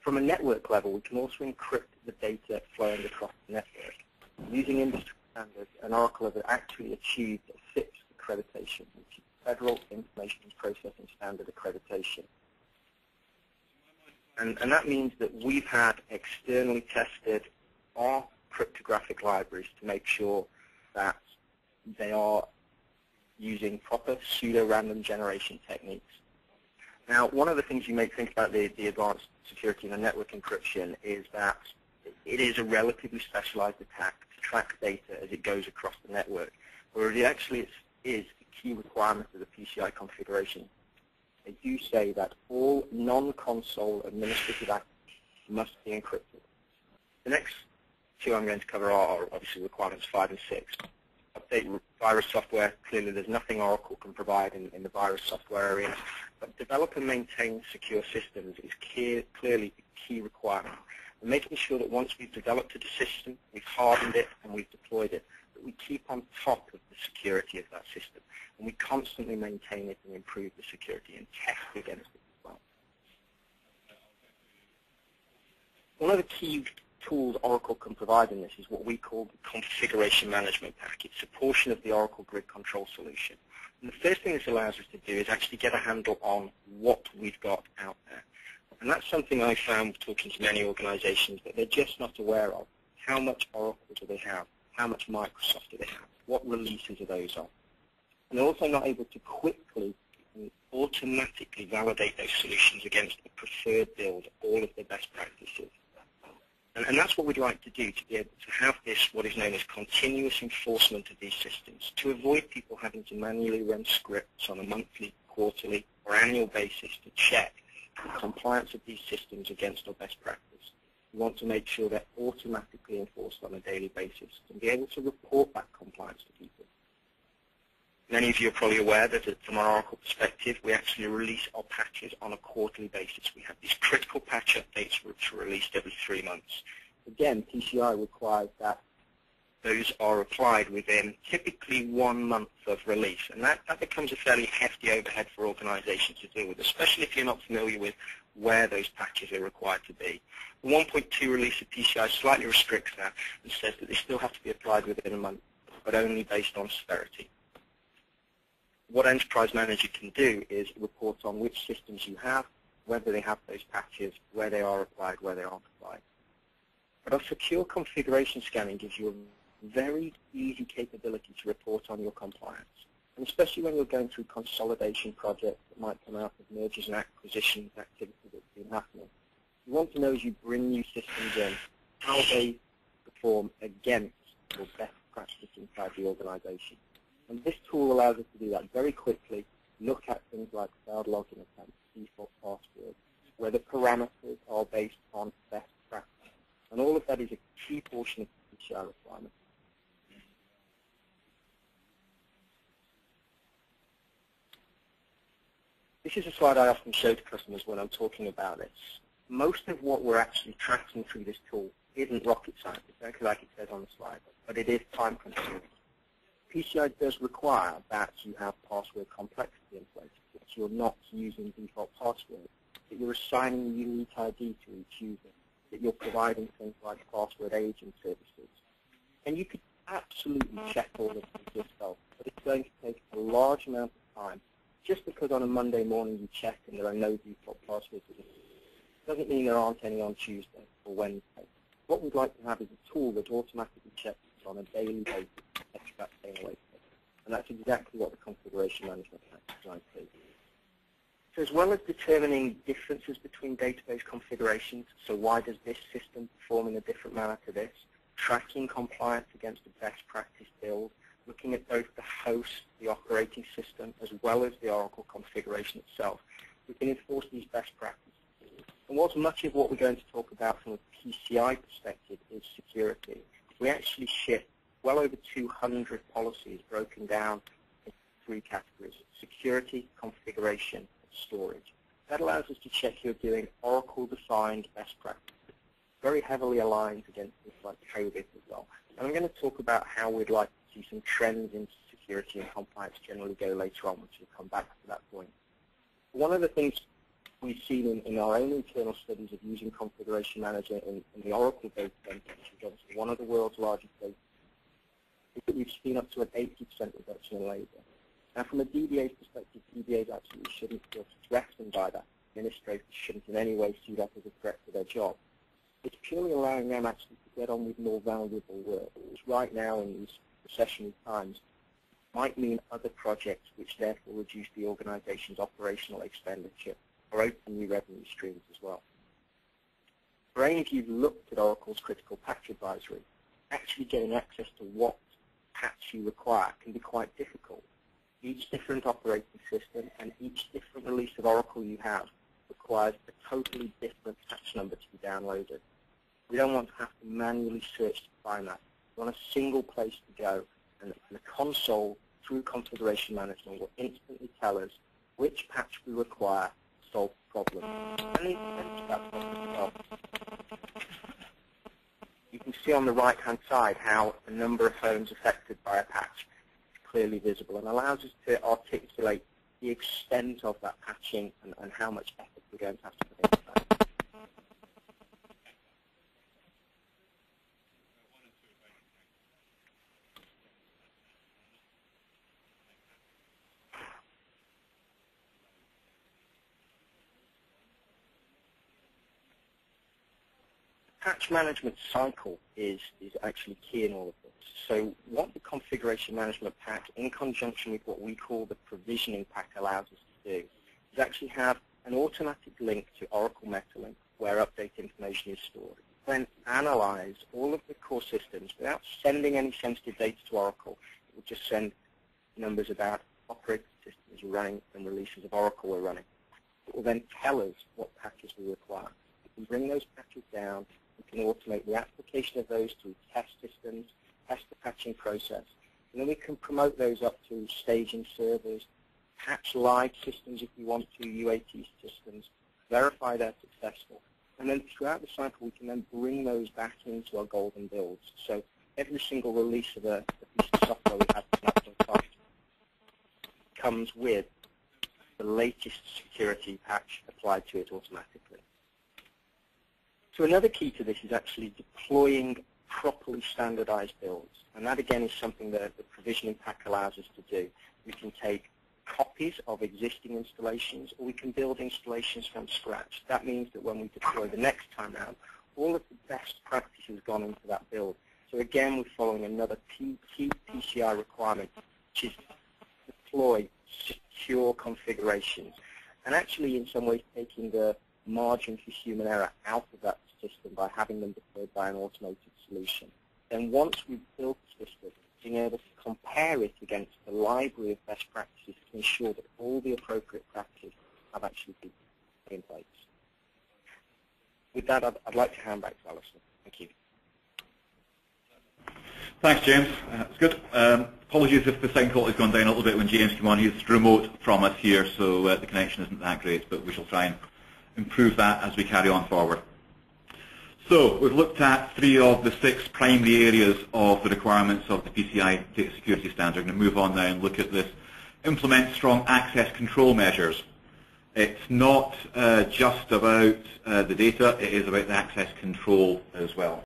From a network level, we can also encrypt the data flowing across the network. Using industry standards, and Oracle has actually achieved a 6 accreditation, which is Federal Information Processing Standard accreditation. And that means that we've had externally tested our cryptographic libraries to make sure that they are using proper pseudo-random generation techniques. Now, one of the things you may think about the advanced security and the network encryption is that it is a relatively specialized attack to track data as it goes across the network, whereas it actually is a key requirement of the PCI configuration. They do say that all non-console administrative actions must be encrypted. The next two I'm going to cover are obviously requirements 5 and 6. Update virus software. Clearly, there's nothing Oracle can provide in the virus software area, but develop and maintain secure systems is clearly a key requirement. And making sure that once we've developed a system, we've hardened it, and we've deployed it, that we keep on top of the security of that system, and we constantly maintain it and improve the security and test against it as well. One of the key tools Oracle can provide in this is what we call the configuration management pack. It's a portion of the Oracle grid control solution. And the first thing this allows us to do is actually get a handle on what we've got out there. And that's something I found talking to many organizations that they're just not aware of. How much Oracle do they have? How much Microsoft do they have? What releases are those on? And they're also not able to quickly and automatically validate those solutions against a preferred build, all of the best practices. And that's what we'd like to do, to be able to have this, what is known as continuous enforcement of these systems, to avoid people having to manually run scripts on a monthly, quarterly, or annual basis to check the compliance of these systems against our best practice. We want to make sure they're automatically enforced on a daily basis and be able to report that compliance to people. Many of you are probably aware that from an Oracle perspective, we actually release our patches on a quarterly basis. We have these critical patch updates which are released every 3 months. Again, PCI requires that those are applied within typically 1 month of release. And that becomes a fairly hefty overhead for organizations to deal with, especially if you're not familiar with where those patches are required to be. The 1.2 release of PCI slightly restricts that and says that they still have to be applied within a month, but only based on severity. What Enterprise Manager can do is report on which systems you have, whether they have those patches, where they are applied, where they aren't applied. But our secure configuration scanning gives you a very easy capability to report on your compliance. And especially when you're going through consolidation projects that might come out of mergers and acquisitions activity that's been happening. You want to know as you bring new systems in, how they perform against your best practice inside the organization. And this tool allows us to do that very quickly, look at things like failed login attempts, default passwords, where the parameters are based on best practice. And all of that is a key portion of the PCI requirement. This is a slide I often show to customers when I'm talking about this. Most of what we're actually tracking through this tool isn't rocket science, exactly like it says on the slide, but it is time consuming. PCI does require that you have password complexity in place, that you're not using default passwords, that you're assigning a unique ID to each user, that you're providing things like password agent services. And you could absolutely check all of this yourself, but it's going to take a large amount of time. Just because on a Monday morning you check and there are no default passwords, doesn't mean there aren't any on Tuesday or Wednesday. What we'd like to have is a tool that automatically checks on a daily basis, extracting away. And that's exactly what the configuration management is designed to do. So as well as determining differences between database configurations, so why does this system perform in a different manner to this, tracking compliance against the best practice build, looking at both the host, the operating system, as well as the Oracle configuration itself, we can enforce these best practices. And whilst much of what we're going to talk about from a PCI perspective is security, we actually ship well over 200 policies broken down into 3 categories: security, configuration, and storage. That allows us to check you're doing Oracle-defined best practices, very heavily aligned against things like COVID as well. And I'm going to talk about how we'd like to see some trends in security and compliance generally go later on, which we'll come back to that point. One of the things we've seen in our own internal studies of using Configuration Manager in the Oracle data center, which is obviously one of the world's largest data centers, that we've seen up to an 80% reduction in labor. Now, from a DBA's perspective, DBAs absolutely shouldn't feel threatened by that. Administrators shouldn't in any way see that as a threat to their job. It's purely allowing them actually to get on with more valuable work, which right now in these recessionary times might mean other projects which therefore reduce the organization's operational expenditure or open new revenue streams as well. For any of you who've looked at Oracle's Critical Patch Advisory, actually getting access to what patch you require can be quite difficult. Each different operating system and each different release of Oracle you have requires a totally different patch number to be downloaded. We don't want to have to manually search to find that. We want a single place to go, and the console through configuration management will instantly tell us which patch we require to solve the problem. You can see on the right-hand side how the number of homes affected by a patch is clearly visible and allows us to articulate the extent of that patching and how much effort we're going to have to put into that. Patch management cycle is actually key in all of this. So what the configuration management pack, in conjunction with what we call the provisioning pack, allows us to do is actually have an automatic link to Oracle Metalink where update information is stored. Then analyze all of the core systems without sending any sensitive data to Oracle. It will just send numbers about operating systems we're running and releases of Oracle we're running. It will then tell us what patches we require. We can bring those patches down. We can automate the application of those through test systems, test the patching process, and then we can promote those up to staging servers, patch live systems if we want to, UAT systems, verify they're successful, and then throughout the cycle we can then bring those back into our golden builds. So every single release of a piece of software we have comes with the latest security patch applied to it automatically. So another key to this is actually deploying properly standardized builds. And that, again, is something that the provisioning pack allows us to do. We can take copies of existing installations, or we can build installations from scratch. That means that when we deploy the next time around, all of the best practices gone into that build. So again, we're following another key PCI requirement, which is deploy secure configurations. And actually, in some ways, taking the margin for human error out of that system by having them deployed by an automated solution. Then once we've built the system, being able to compare it against the library of best practices to ensure that all the appropriate practices have actually been in place. With that, I'd like to hand back to Alison. Thank you. Thanks, James. That's good. Apologies if the sound quality has gone down a little bit when James came on. He's remote from us here, so the connection isn't that great, but we shall try and improve that as we carry on forward. So we've looked at 3 of the 6 primary areas of the requirements of the PCI Data Security Standard. I'm going to move on now and look at this. Implement strong access control measures. It's not just about the data, it is about the access control as well.